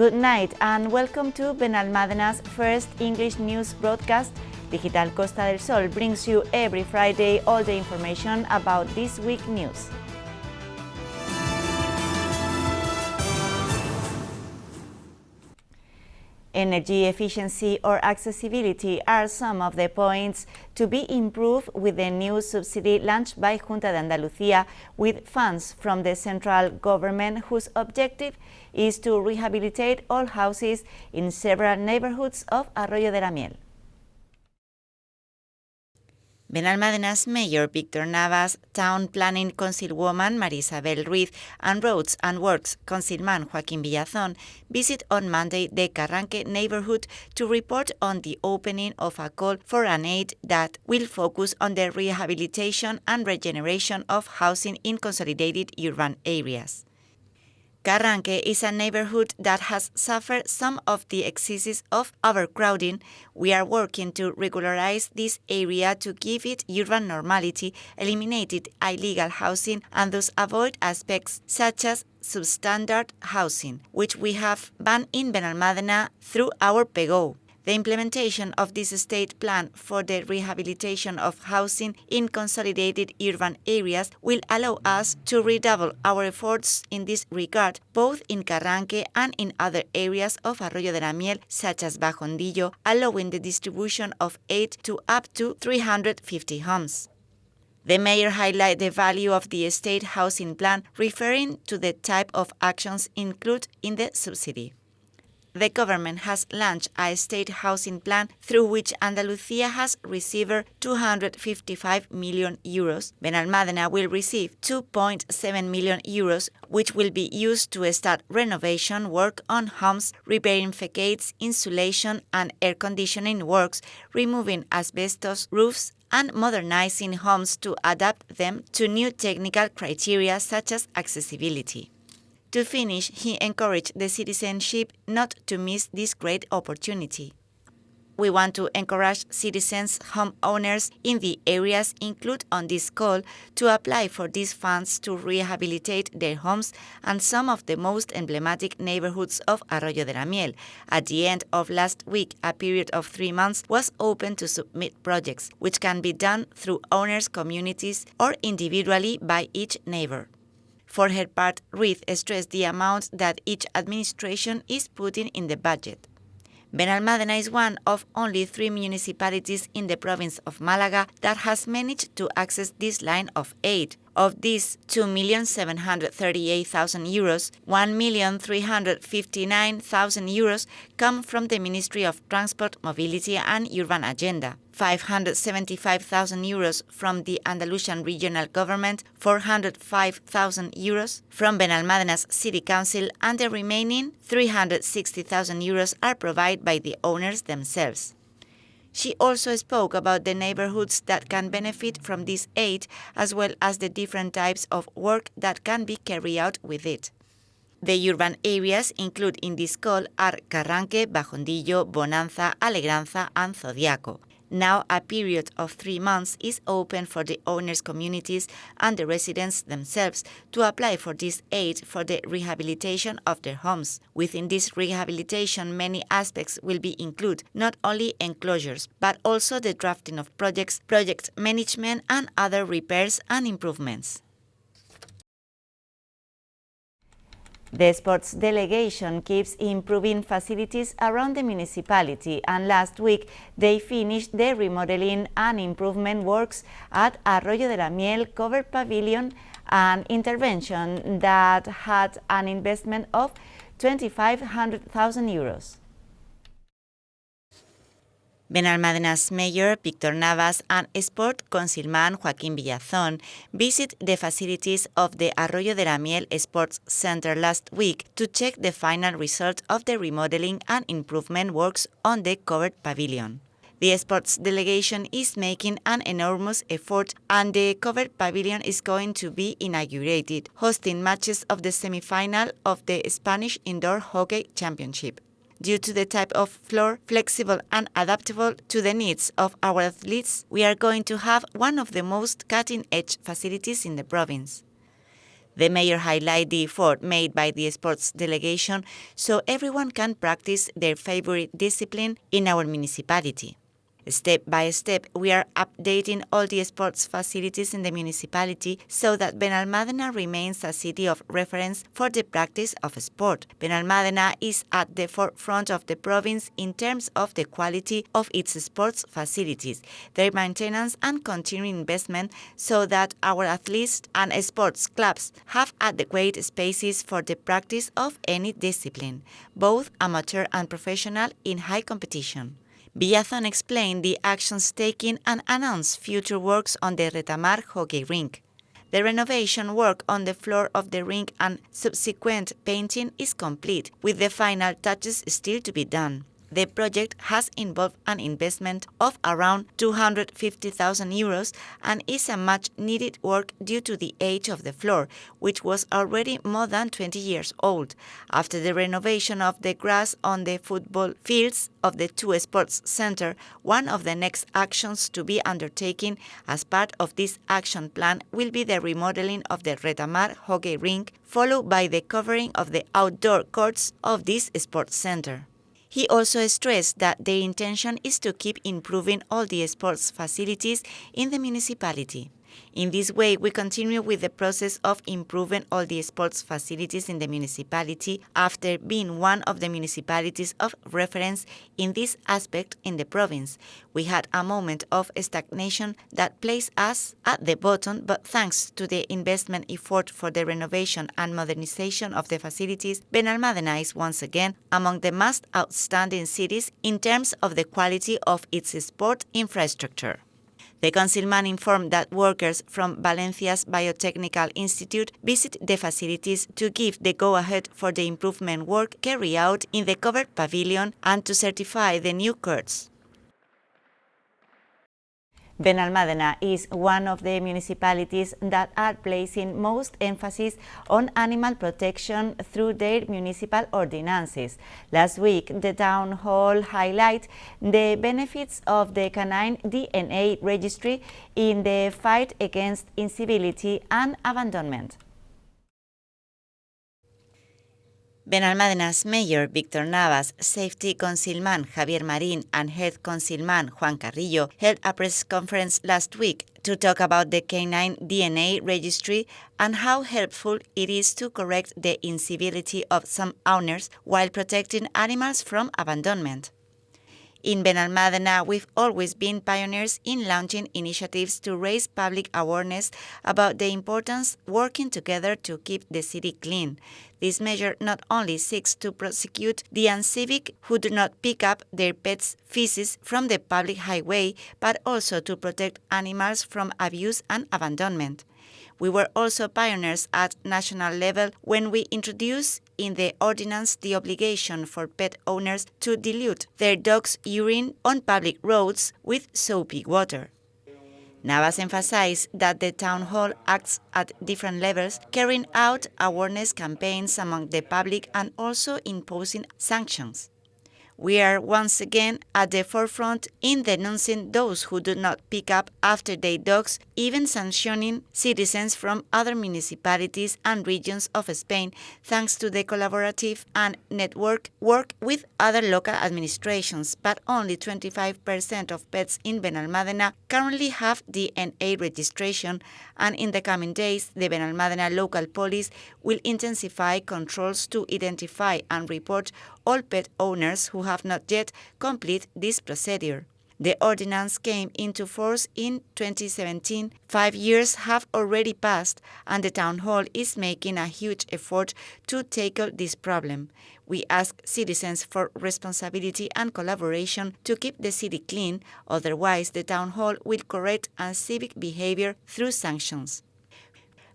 Good night and welcome to Benalmádena's first English news broadcast. Digital Costa del Sol brings you every Friday all the information about this week's news. Energy efficiency or accessibility are some of the points to be improved with the new subsidy launched by Junta de Andalucía with funds from the central government, whose objective is to rehabilitate all houses in several neighborhoods of Arroyo de la Miel. Benalmádena's Mayor Víctor Navas, Town Planning Councilwoman Marisabel Ruiz, and Roads and Works Councilman Joaquín Villazón visit on Monday the Carranque neighborhood to report on the opening of a call for an aid that will focus on the rehabilitation and regeneration of housing in consolidated urban areas. Carranque is a neighborhood that has suffered some of the excesses of overcrowding. We are working to regularize this area to give it urban normality, eliminate illegal housing, and thus avoid aspects such as substandard housing, which we have banned in Benalmádena through our PEGO. The implementation of this state plan for the rehabilitation of housing in consolidated urban areas will allow us to redouble our efforts in this regard, both in Carranque and in other areas of Arroyo de la Miel, such as Bajondillo, allowing the distribution of aid to up to 350 homes. The mayor highlighted the value of the state housing plan, referring to the type of actions included in the subsidy. The government has launched a state housing plan through which Andalucía has received 255 million euros. Benalmádena will receive 2.7 million euros, which will be used to start renovation work on homes, repairing facades, insulation and air conditioning works, removing asbestos roofs, and modernizing homes to adapt them to new technical criteria such as accessibility. To finish, he encouraged the citizenship not to miss this great opportunity. We want to encourage citizens, homeowners in the areas included on this call to apply for these funds to rehabilitate their homes and some of the most emblematic neighborhoods of Arroyo de la Miel. At the end of last week, a period of 3 months was open to submit projects, which can be done through owners' communities or individually by each neighbor. For her part, Ruiz stressed the amount that each administration is putting in the budget. Benalmádena is one of only 3 municipalities in the province of Málaga that has managed to access this line of aid. Of these 2,738,000 euros, 1,359,000 euros come from the Ministry of Transport, Mobility and Urban Agenda, 575,000 euros from the Andalusian Regional Government, 405,000 euros from Benalmádena's City Council, and the remaining 360,000 euros are provided by the owners themselves. She also spoke about the neighborhoods that can benefit from this aid, as well as the different types of work that can be carried out with it. The urban areas included in this call are Carranque, Bajondillo, Bonanza, Alegranza and Zodiaco. Now a period of 3 months is open for the owners' communities and the residents themselves to apply for this aid for the rehabilitation of their homes. Within this rehabilitation, many aspects will be included, not only enclosures, but also the drafting of projects, project management and other repairs and improvements. The sports delegation keeps improving facilities around the municipality, and last week they finished the remodeling and improvement works at Arroyo de la Miel covered pavilion, an intervention that had an investment of 2,500,000 euros. Benalmádena's Mayor Víctor Navas and Sport Councilman Joaquín Villazón visit the facilities of the Arroyo de la Miel Sports Center last week to check the final result of the remodeling and improvement works on the covered pavilion. The sports delegation is making an enormous effort, and the covered pavilion is going to be inaugurated, hosting matches of the semi-final of the Spanish Indoor Hockey Championship. Due to the type of floor, flexible and adaptable to the needs of our athletes, we are going to have one of the most cutting-edge facilities in the province. The mayor highlighted the effort made by the sports delegation so everyone can practice their favorite discipline in our municipality. Step by step, we are updating all the sports facilities in the municipality so that Benalmádena remains a city of reference for the practice of sport. Benalmádena is at the forefront of the province in terms of the quality of its sports facilities, their maintenance and continuing investment so that our athletes and sports clubs have adequate spaces for the practice of any discipline, both amateur and professional in high competition. Villazón explained the actions taken and announced future works on the Retamar hockey rink. The renovation work on the floor of the rink and subsequent painting is complete, with the final touches still to be done. The project has involved an investment of around 250,000 euros and is a much-needed work due to the age of the floor, which was already more than 20 years old. After the renovation of the grass on the football fields of the two sports centers, one of the next actions to be undertaken as part of this action plan will be the remodeling of the Retamar hockey rink, followed by the covering of the outdoor courts of this sports center. He also stressed that their intention is to keep improving all the sports facilities in the municipality. In this way, we continue with the process of improving all the sports facilities in the municipality after being one of the municipalities of reference in this aspect in the province. We had a moment of stagnation that placed us at the bottom, but thanks to the investment effort for the renovation and modernization of the facilities, Benalmádena is once again among the most outstanding cities in terms of the quality of its sport infrastructure. The councilman informed that workers from Valencia's Biotechnical Institute visit the facilities to give the go-ahead for the improvement work carried out in the covered pavilion and to certify the new courts. Benalmádena is one of the municipalities that are placing most emphasis on animal protection through their municipal ordinances. Last week, the town hall highlighted the benefits of the canine DNA registry in the fight against incivility and abandonment. Benalmádena's Mayor Víctor Navas, Safety Councilman Javier Marín and Health Councilman Juan Carrillo held a press conference last week to talk about the canine DNA registry and how helpful it is to correct the incivility of some owners while protecting animals from abandonment. In Benalmádena, we've always been pioneers in launching initiatives to raise public awareness about the importance working together to keep the city clean. This measure not only seeks to prosecute the uncivic who do not pick up their pets' feces from the public highway, but also to protect animals from abuse and abandonment. We were also pioneers at national level when we introduced in the ordinance the obligation for pet owners to dilute their dog's urine on public roads with soapy water. Navas emphasized that the town hall acts at different levels, carrying out awareness campaigns among the public and also imposing sanctions. We are once again at the forefront in denouncing those who do not pick up after their dogs, even sanctioning citizens from other municipalities and regions of Spain, thanks to the collaborative and network work with other local administrations. But only 25% of pets in Benalmádena currently have DNA registration, and in the coming days, the Benalmádena local police will intensify controls to identify and report all pet owners who have not yet completed this procedure. The ordinance came into force in 2017. 5 years have already passed, and the town hall is making a huge effort to tackle this problem. We ask citizens for responsibility and collaboration to keep the city clean, otherwise the town hall will correct uncivic behavior through sanctions.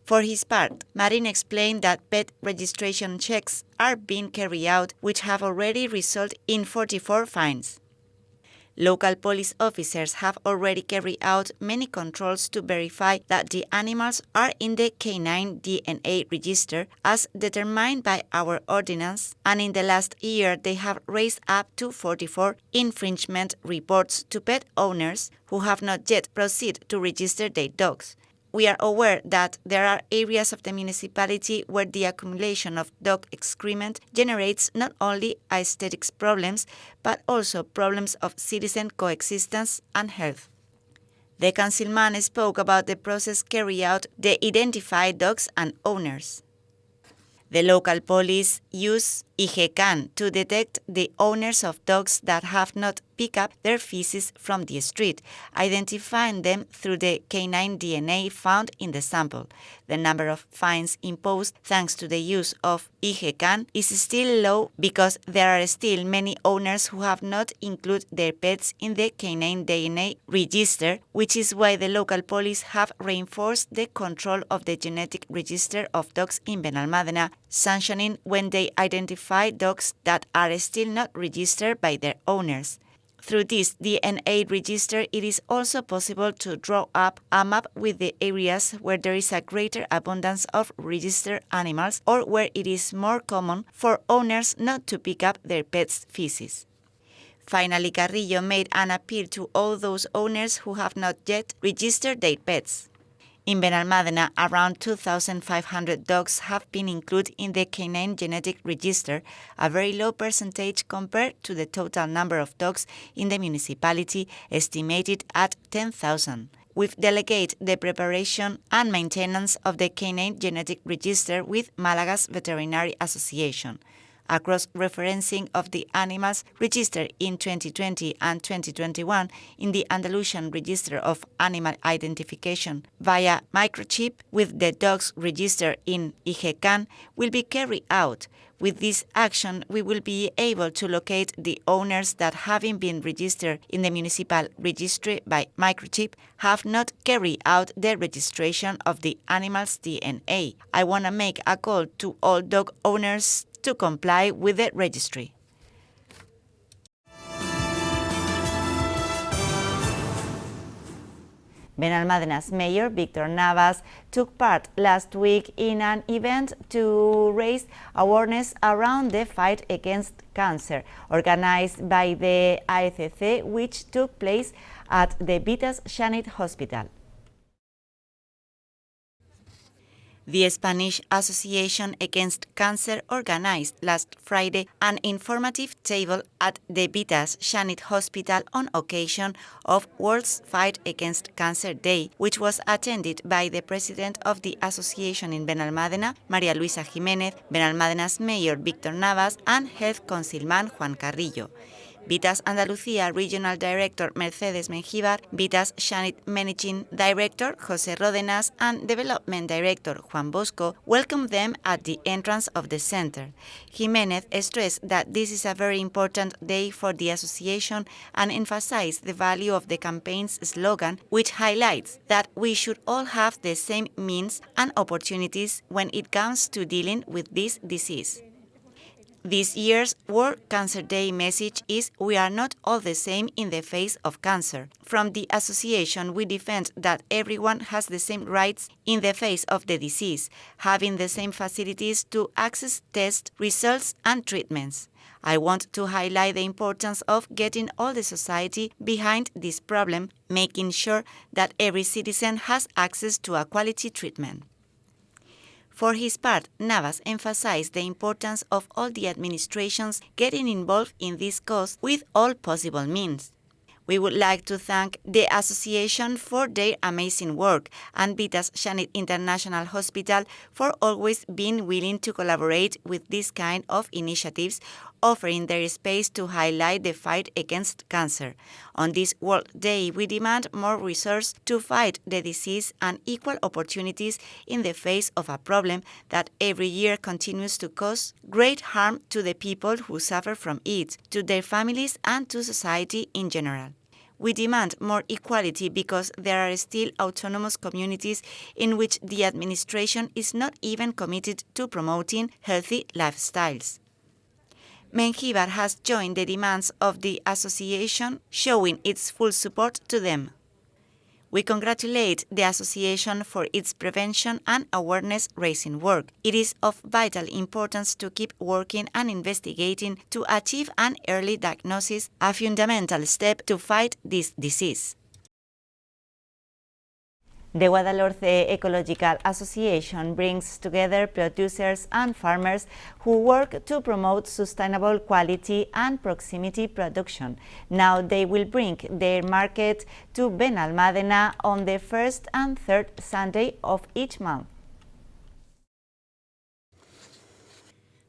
For his part, Marín explained that pet registration checks are being carried out, which have already resulted in 44 fines. Local police officers have already carried out many controls to verify that the animals are in the canine DNA register as determined by our ordinance, and in the last year they have raised up to 44 infringement reports to pet owners who have not yet proceeded to register their dogs. we are aware that there are areas of the municipality where the accumulation of dog excrement generates not only aesthetics problems, but also problems of citizen coexistence and health. The councilman spoke about the process carried out to identify dogs and owners. The local police use IGECAN to detect the owners of dogs that have not picked up their feces from the street, identifying them through the canine DNA found in the sample. The number of fines imposed thanks to the use of IGECAN is still low because there are still many owners who have not included their pets in the canine DNA register, which is why the local police have reinforced the control of the genetic register of dogs in Benalmádena, sanctioning when they identify dogs that are still not registered by their owners. Through this DNA register, it is also possible to draw up a map with the areas where there is a greater abundance of registered animals or where it is more common for owners not to pick up their pets' feces. Finally, Carrillo made an appeal to all those owners who have not yet registered their pets. In Benalmádena, around 2,500 dogs have been included in the canine genetic register, a very low percentage compared to the total number of dogs in the municipality, estimated at 10,000. We've delegated the preparation and maintenance of the canine genetic register with Malaga's Veterinary Association. A cross-referencing of the animals registered in 2020 and 2021 in the Andalusian Register of Animal Identification via microchip with the dogs registered in IGECAN will be carried out. With this action, we will be able to locate the owners that, having been registered in the municipal registry by microchip, have not carried out the registration of the animal's DNA. I want to make a call to all dog owners to comply with the registry. Benalmádena's mayor, Víctor Navas, took part last week in an event to raise awareness around the fight against cancer, organized by the AECC, which took place at the Vitas Shanit Hospital. The Spanish Association Against Cancer organized last Friday an informative table at the Vitas Shanit Hospital on occasion of World's Fight Against Cancer Day, which was attended by the president of the association in Benalmádena, María Luisa Jiménez, Benalmádena's mayor Víctor Navas, and health councilman Juan Carrillo. Vitas Andalucía Regional Director Mercedes Mengíbar, Vitas Shanit Managing Director José Ródenas, and Development Director Juan Bosco welcomed them at the entrance of the center. Jiménez stressed that this is a very important day for the association and emphasized the value of the campaign's slogan, which highlights that we should all have the same means and opportunities when it comes to dealing with this disease. This year's World Cancer Day message is "We are not all the same in the face of cancer." From the association, we defend that everyone has the same rights in the face of the disease, having the same facilities to access test results and treatments. I want to highlight the importance of getting all the society behind this problem, making sure that every citizen has access to a quality treatment. For his part, Navas emphasized the importance of all the administrations getting involved in this cause with all possible means. We would like to thank the association for their amazing work and Vitas Shanit International Hospital for always being willing to collaborate with this kind of initiatives, offering their space to highlight the fight against cancer. On this World Day, we demand more resources to fight the disease and equal opportunities in the face of a problem that every year continues to cause great harm to the people who suffer from it, to their families, and to society in general. We demand more equality because there are still autonomous communities in which the administration is not even committed to promoting healthy lifestyles. Mengíbar has joined the demands of the association, showing its full support to them. We congratulate the association for its prevention and awareness-raising work. It is of vital importance to keep working and investigating to achieve an early diagnosis, a fundamental step to fight this disease. The Guadalhorce Ecological Association brings together producers and farmers who work to promote sustainable quality and proximity production. Now they will bring their market to Benalmádena on the first and third Sunday of each month.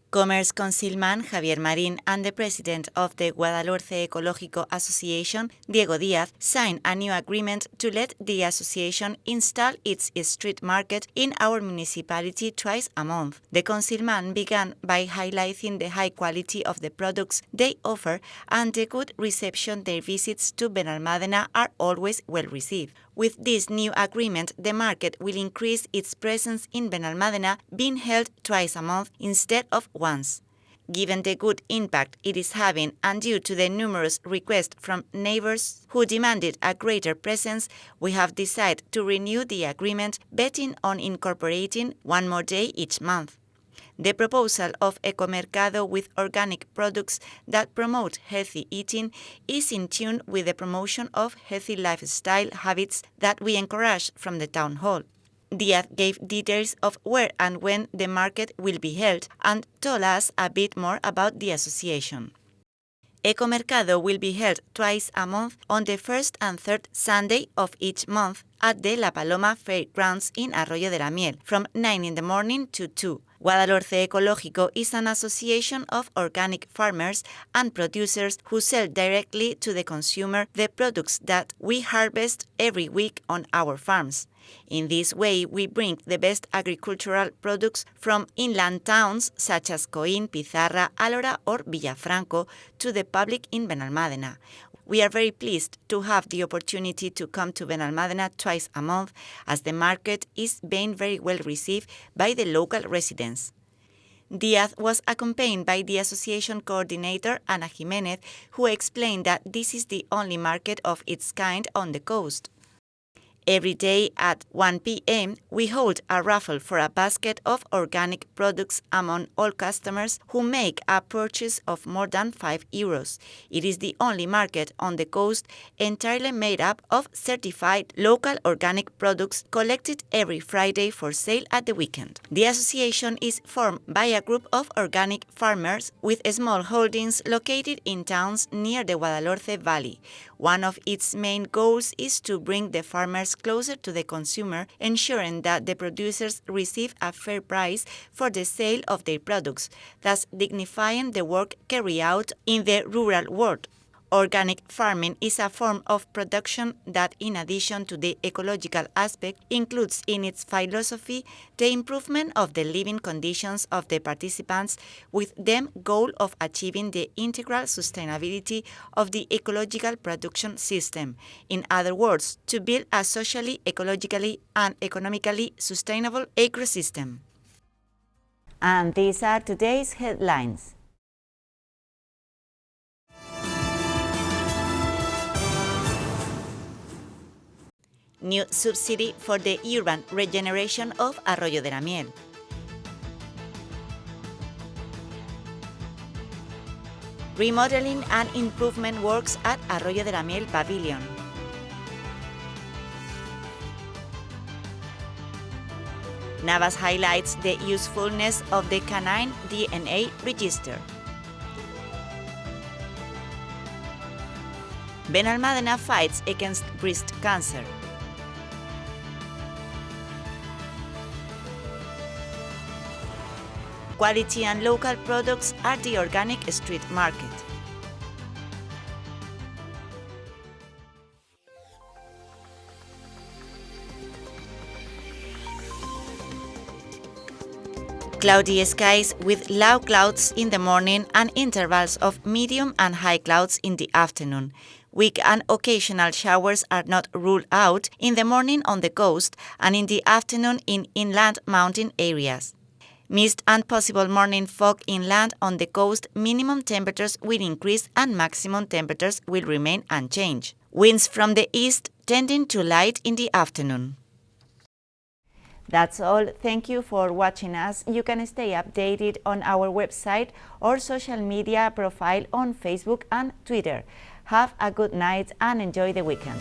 Commerce Councilman Javier Marín and the president of the Guadalhorce Ecológico Association, Diego Díaz, signed a new agreement to let the association install its street market in our municipality twice a month. The councilman began by highlighting the high quality of the products they offer and the good reception their visits to Benalmádena are always well received. With this new agreement, the market will increase its presence in Benalmádena, being held twice a month instead of once. Given the good impact it is having and due to the numerous requests from neighbors who demanded a greater presence, we have decided to renew the agreement, betting on incorporating one more day each month. The proposal of Ecomercado with organic products that promote healthy eating is in tune with the promotion of healthy lifestyle habits that we encourage from the town hall. Díaz gave details of where and when the market will be held and told us a bit more about the association. Ecomercado will be held twice a month on the first and third Sunday of each month at the La Paloma Fairgrounds in Arroyo de la Miel from 9 in the morning to 2. Guadalhorce Ecológico is an association of organic farmers and producers who sell directly to the consumer the products that we harvest every week on our farms. In this way, we bring the best agricultural products from inland towns such as Coín, Pizarra, Alora or Villafranco to the public in Benalmádena. We are very pleased to have the opportunity to come to Benalmádena twice a month, as the market is being very well received by the local residents. Díaz was accompanied by the association coordinator, Ana Jiménez, who explained that this is the only market of its kind on the coast. Every day at 1 p.m., we hold a raffle for a basket of organic products among all customers who make a purchase of more than €5. It is the only market on the coast entirely made up of certified local organic products collected every Friday for sale at the weekend. The association is formed by a group of organic farmers with small holdings located in towns near the Guadalhorce Valley. One of its main goals is to bring the farmers closer to the consumer, ensuring that the producers receive a fair price for the sale of their products, thus dignifying the work carried out in the rural world. Organic farming is a form of production that, in addition to the ecological aspect, includes in its philosophy the improvement of the living conditions of the participants, with the goal of achieving the integral sustainability of the ecological production system. In other words, to build a socially, ecologically, and economically sustainable ecosystem. And these are today's headlines. New subsidy for the urban regeneration of Arroyo de la Miel. Remodeling and improvement works at Arroyo de la Miel Pavilion. Navas highlights the usefulness of the canine DNA register. Benalmádena fights against breast cancer. Quality and local products at the organic street market. Cloudy skies with low clouds in the morning and intervals of medium and high clouds in the afternoon. Weak and occasional showers are not ruled out in the morning on the coast and in the afternoon in inland mountain areas. Mist and possible morning fog inland on the coast, minimum temperatures will increase and maximum temperatures will remain unchanged. Winds from the east tending to light in the afternoon. That's all. Thank you for watching us. You can stay updated on our website or social media profile on Facebook and Twitter. Have a good night and enjoy the weekend.